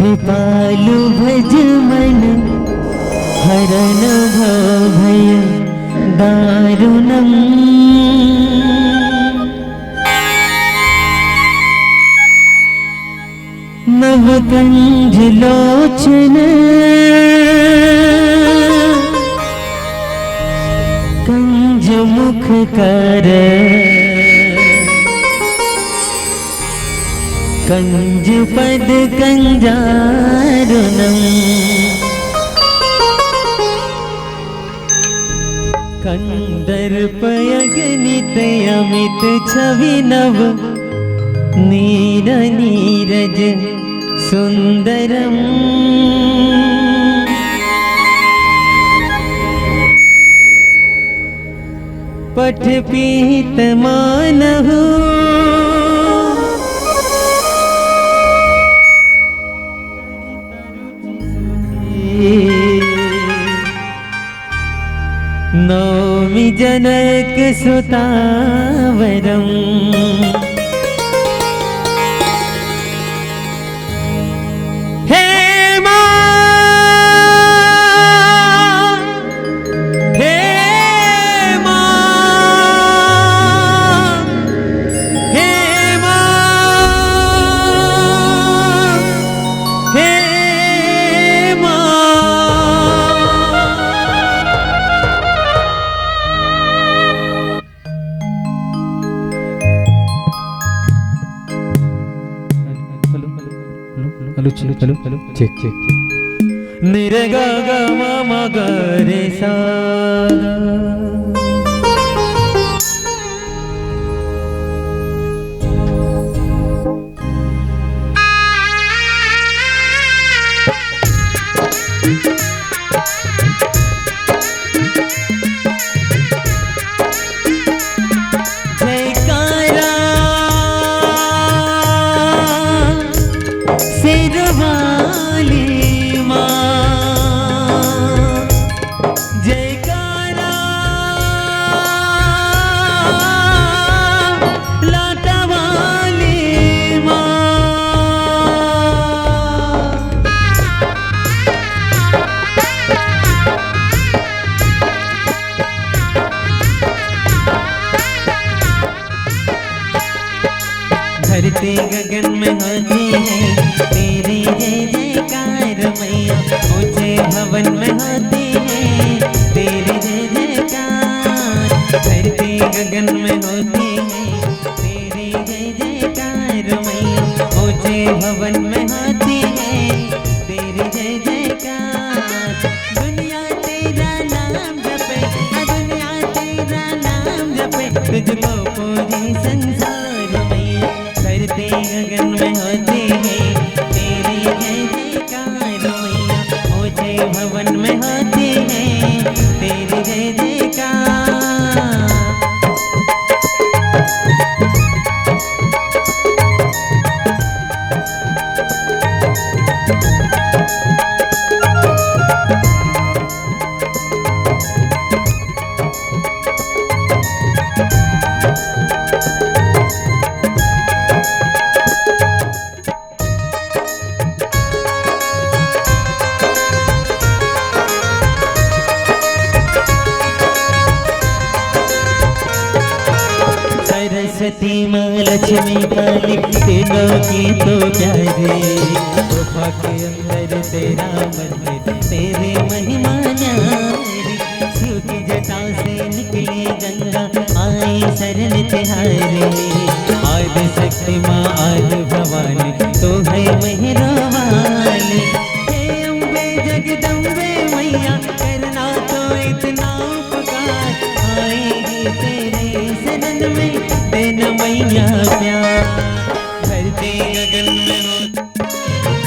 कृपालु भज मन हरन भय दारुणम् नवकंज लोचन कंज मुख कर कंज पद कंजारुणम् कंदर्पयगणित अमित छवि नव नीर नीरज सुंदरम् पठ पीत मानहु नौमि जनक सुतावरम् हेलो चेक निरगा गा मा ग रे सा धरती गगन में होती है तेरी जय जयकार मैया ऊंचे भवन में होती है तेरी जय जयकार धरती गगन में होती है तेरी जय जयकार मैया ऊंचे भवन में होती है तेरी जय जयकार दुनिया तेरा नाम जपे दुनिया तेरा नाम जपे तुझको पूरी संसार मैया धरती गगन में होती है तेरी जय जयकार मैया ऊंचे भवन में होती है तेरी जय जयकार सरस्वती माँ लक्ष्मी काली तीनों की तो प्यारे गुफा के अंदर तेरा मंदिर तेरे महिमा न्यारी शिव की जटा से निकली गंगा आई शरण तिहारे आदि शक्ति माँ आदि भवानी तो है मेहरा वाली हे अम्बे जगदम्बे मैया करना तो इतना उपकार आएगी तेरे शरण में देना मैया प्यार धरती गगन में हो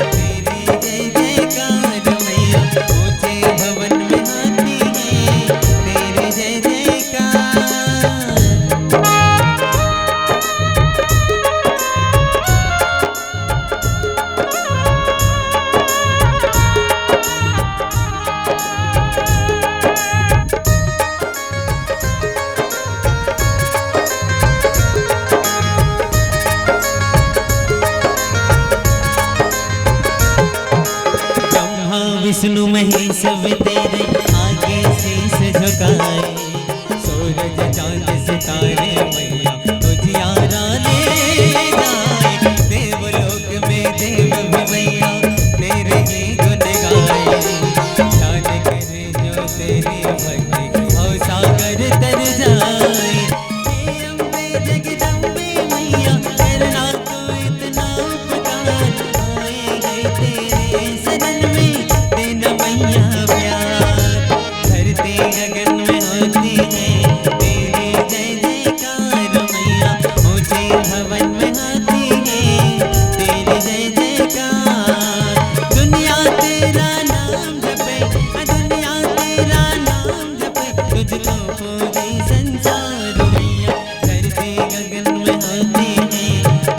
तेरी जय जयकार मैया ऊंचे भवन में होती है तेरी जय जयकार विष्णु महेश भी तेरे आगे शीश झुकाए। सूरज चांद सितारे मैया उजियारा ले जाए। देवलोक में देव भी मैया तेरे ही गुण गाए। जान करे जो तेरी भक्ति और सागर तर जाए। हे अम्बे जगदम्बे मैया करना तो इतना उपकार। आए गए तेरे शरण में देना मैया प्यार। धरती गगन में होती है तेरी जय जयकार मैया। ऊंचे भवन में होती है तेरी जय जयकार। दुनिया तेरा नाम जपे, दुनिया तेरा नाम जपे, तुझको पूरे संसार मैया। धरती गगन में होती है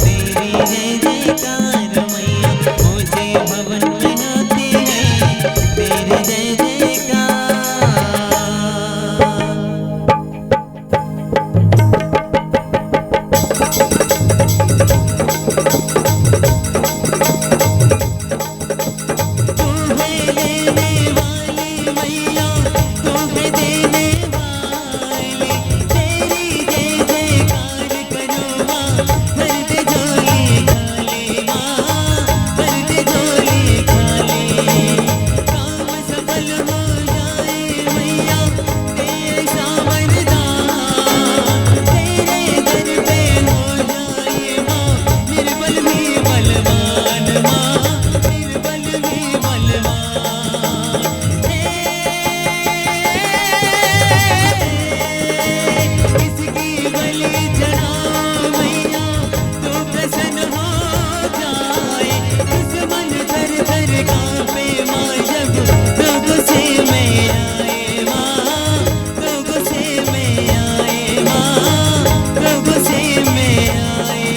तेरी जय जयकार मैया। ऊंचे भवन में होती है तेरी जय जयकार। तू है लेने वाली मैया, तू है देने वाली। तेरी जय जयकार करो माँ, भर दे झोली खाली माँ, भर दे झोली खाली। काम सफल हो जाए मैया तेरे सामरदान। तेरे दर पे हो जाए माँ निर्बल भी बलवान माँ, निर्बल भी बलवान। किसकी बलि चढ़ाओ मैया तो प्रसन्न हो जाए। दुश्मन थर थर कांपे माँ जब तो गुस्से में आए माँ, तो गुस्से में आए माँ, तो गुस्से में आए।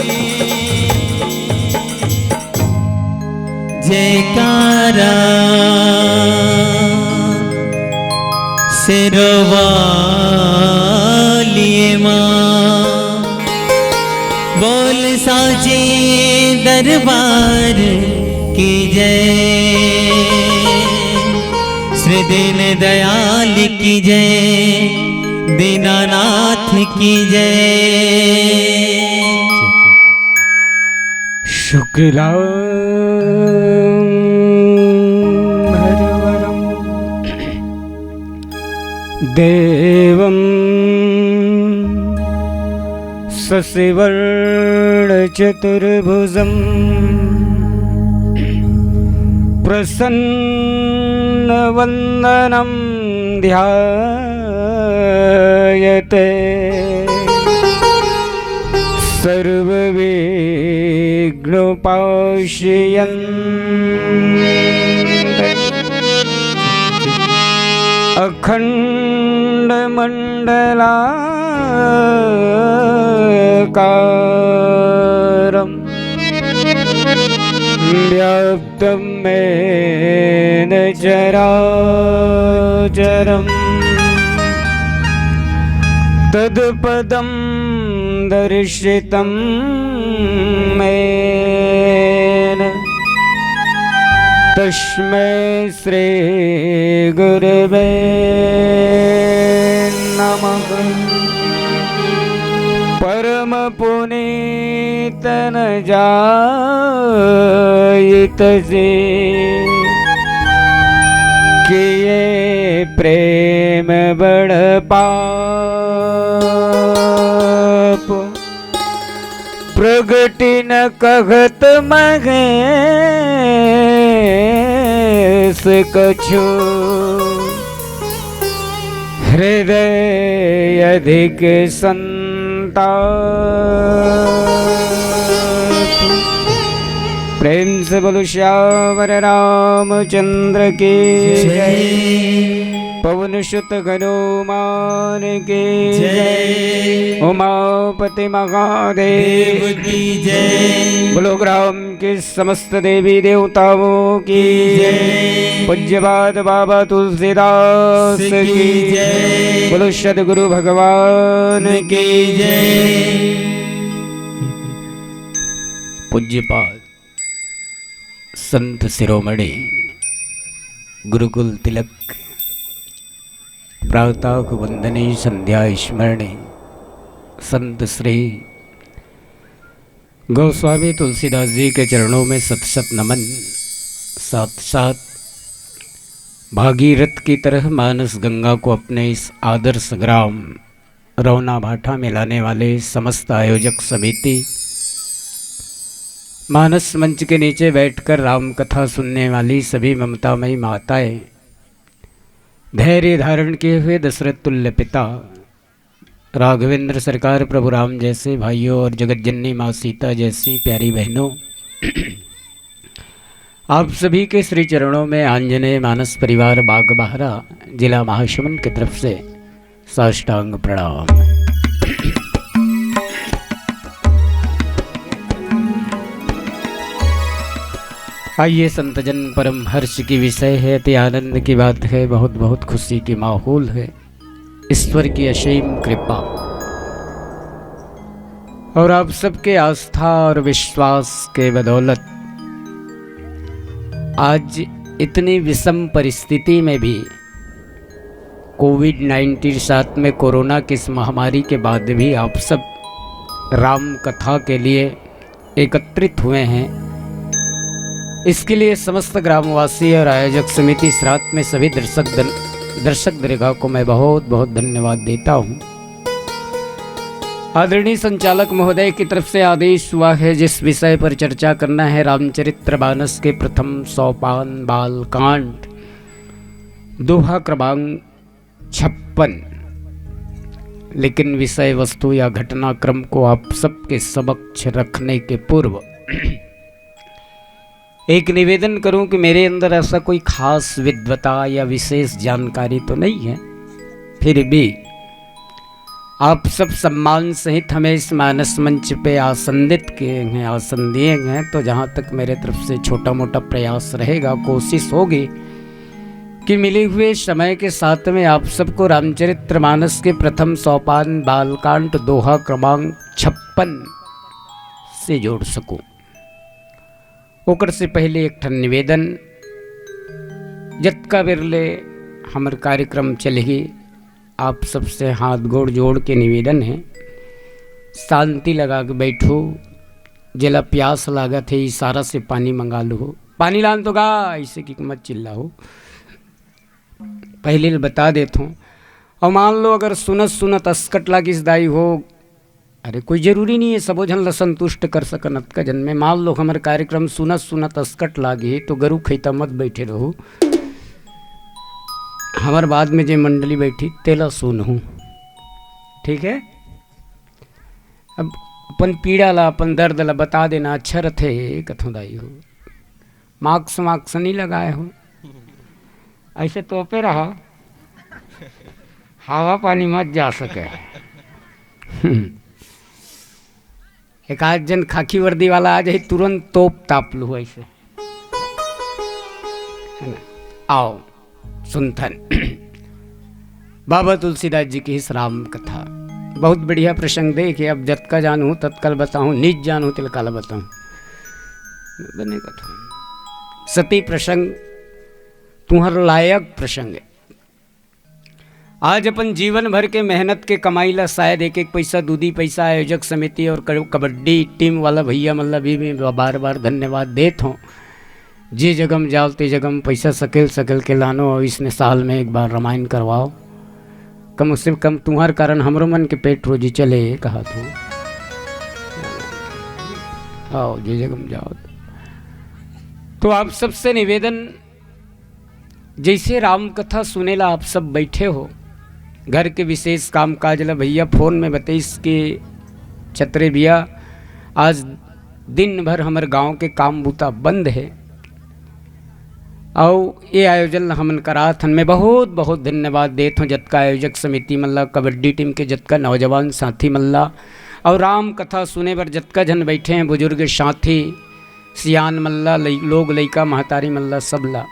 जयकारा सिरवालिए माँ, बोल साचे दरबार की जय। श्री दीन दयाल की जय, दीनानाथ की जय। शुक्लां भरवरं देवं शशिवर्णचतुर्भुजं प्रसन्नवदनं ध्यायते। सर्वविघ्नोपाश्रयन्ते अखण्डमण्डलाकारं व्याप्तं येन चराचरम् तत्पदं दर्शितं येन तस्मै श्री गुरवे नमः। परम पुनीतन जायित जे किए प्रेम बड़ पाप। प्रगति न कहत महेश कछु, हृदय अधिक संताप। प्रेम से बोलो श्यावर रामचंद्र की जय। पवन सुत हनुमान की जय। उमापति महादेव की जय। बोलो ग्राम के समस्त देवी देवताओं की जय। पूज्यपाद बाबा तुलसीदास की जय। बोलो सद्गुरु भगवान की जय। पूज्यपाद संत शिरोमणि गुरुकुल तिलक प्रातः वंदने संध्या स्मरणे संत श्री गोस्वामी तुलसीदास जी के चरणों में सत सत नमन। साथ साथ भागीरथ की तरह मानस गंगा को अपने इस आदर्श ग्राम रौना भाठा में लाने वाले समस्त आयोजक समिति, मानस मंच के नीचे बैठकर राम कथा सुनने वाली सभी ममतामयी माताएं, धैर्य धारण किए हुए दशरथ तुल्य पिता राघवेंद्र सरकार प्रभु राम जैसे भाइयों और जगतजननी माँ सीता जैसी प्यारी बहनों, आप सभी के श्री चरणों में आंजनेय मानस परिवार बागबाहरा जिला महासमुंद की तरफ से साष्टांग प्रणाम। आइए संतजन, परम हर्ष की विषय है, अति आनंद की बात है, बहुत बहुत खुशी की माहौल है, ईश्वर की असीम कृपा और आप सबके आस्था और विश्वास के बदौलत आज इतनी विषम परिस्थिति में भी कोविड-19 साथ में कोरोना की इस महामारी के बाद भी आप सब राम कथा के लिए एकत्रित हुए हैं। इसके लिए समस्त ग्रामवासी और आयोजक समिति इस रात में सभी दर्शक दीर्घा को मैं बहुत बहुत धन्यवाद देता हूँ। आदरणीय संचालक महोदय की तरफ से आदेश हुआ है, जिस विषय पर चर्चा करना है रामचरितमानस के प्रथम सोपान बालकांड दोहा क्रमांक 56। लेकिन विषय वस्तु या घटनाक्रम को आप सबके समक्ष रखने के पूर्व एक निवेदन करूं कि मेरे अंदर ऐसा कोई खास विद्वता या विशेष जानकारी तो नहीं है, फिर भी आप सब सम्मान सहित हमें इस मानस मंच पे आसंदित किए हैं, आसन दिए हैं, तो जहाँ तक मेरे तरफ से छोटा मोटा प्रयास रहेगा, कोशिश होगी कि मिले हुए समय के साथ में आप सबको रामचरितमानस के प्रथम सोपान बालकांड दोहा क्रमांक 56 से जोड़ सकूं। ओकर से पहले एक ठन निवेदन, जतका बिरले हमर कार्यक्रम चलेगी, आप सबसे हाथ गोड़ जोड़ के निवेदन है, शांति लगा के बैठो, जला प्यास लागत है इशारा से पानी मंगा लो, पानी लान तो गा, ऐसे की मत चिल्लाओ, पहले बता देता हूँ। और मान लो अगर सुनत सुनत अस्कट लागिस दाई हो, अरे कोई जरूरी नहीं है सबो झन ला संतुष्ट कर सकनत का जन में, मान लो हमारे कार्यक्रम सुनत सुनत अस्कट लागे तो गरु खैता मत बैठे रहो, हमार बाद में जे मंडली बैठी तेला सुनहूँ, ठीक है। अब अपन पीड़ा ला अपन दर्द ला बता देना अच्छा रथे कथों दाई हो, मार्क्स नहीं लगाए हो, ऐसे तोपे रहा हवा पानी मत जा सके। एक आध जन खाकी वर्दी वाला आ जाए तुरंत तोप ताप लो ऐसे, है ना। आओ सुनथन बाबा तुलसीदास जी की इस राम कथा बहुत बढ़िया प्रसंग दे कि अब जत का जानूँ तत्काल बताऊँ, निज जानूँ तिलकाला बताऊँ, बने कथा सती प्रसंग तुम्हार लायक प्रसंग है। आज अपन जीवन भर के मेहनत के कमाई ला शायद एक एक पैसा दूधी पैसा आयोजक समिति और कबड्डी टीम वाला भैया मल्ला भी बार बार धन्यवाद देता हूँ। जे जगम जाओ ते जगम पैसा सकेल के लानो और इसने साल में एक बार रामायण करवाओ, कम से कम तुम्हार कारण हमरो मन के पेट रोजी चले, कहा तो आओ जे जगम जाओ। तो आप सबसे निवेदन, जैसे राम कथा सुनेला आप सब बैठे हो, घर के विशेष काम काज ला भैया फोन में बताइस कि छतरे भैया आज दिन भर हमारे गांव के काम बूता बंद है और ये आयोजन हमन करात हन। मैं बहुत बहुत धन्यवाद देता हूँ जतका आयोजक समिति मल्ला, कबड्डी टीम के जतका नौजवान साथी मल्ला और राम कथा सुने पर जतका जन बैठे हैं, बुजुर्ग साथी सियान मल्ला, लोग लइका महतारी मल्ला सबला।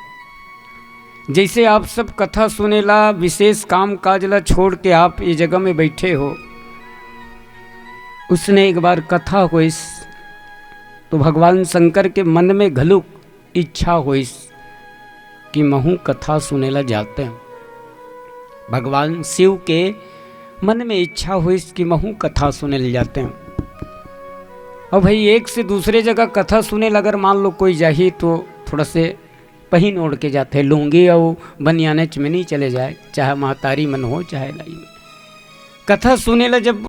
जैसे आप सब कथा सुनेला विशेष काम काज ला छोड़ के आप ये जगह में बैठे हो, उसने एक बार कथा होइस तो भगवान शंकर के मन में घलुक इच्छा होइस कि महू कथा सुनेला जाते हैं। भगवान शिव के मन में इच्छा हुई कि महू कथा सुने ले जाते हैं। और भाई एक से दूसरे जगह कथा सुने अगर मान लो कोई जाही तो थोड़ा से पहन ओढ़ के जाते, लूंगी और बनियाने चमनी चले जाए, चाहे महतारी मन हो चाहे नहीं। कथा सुने ला जब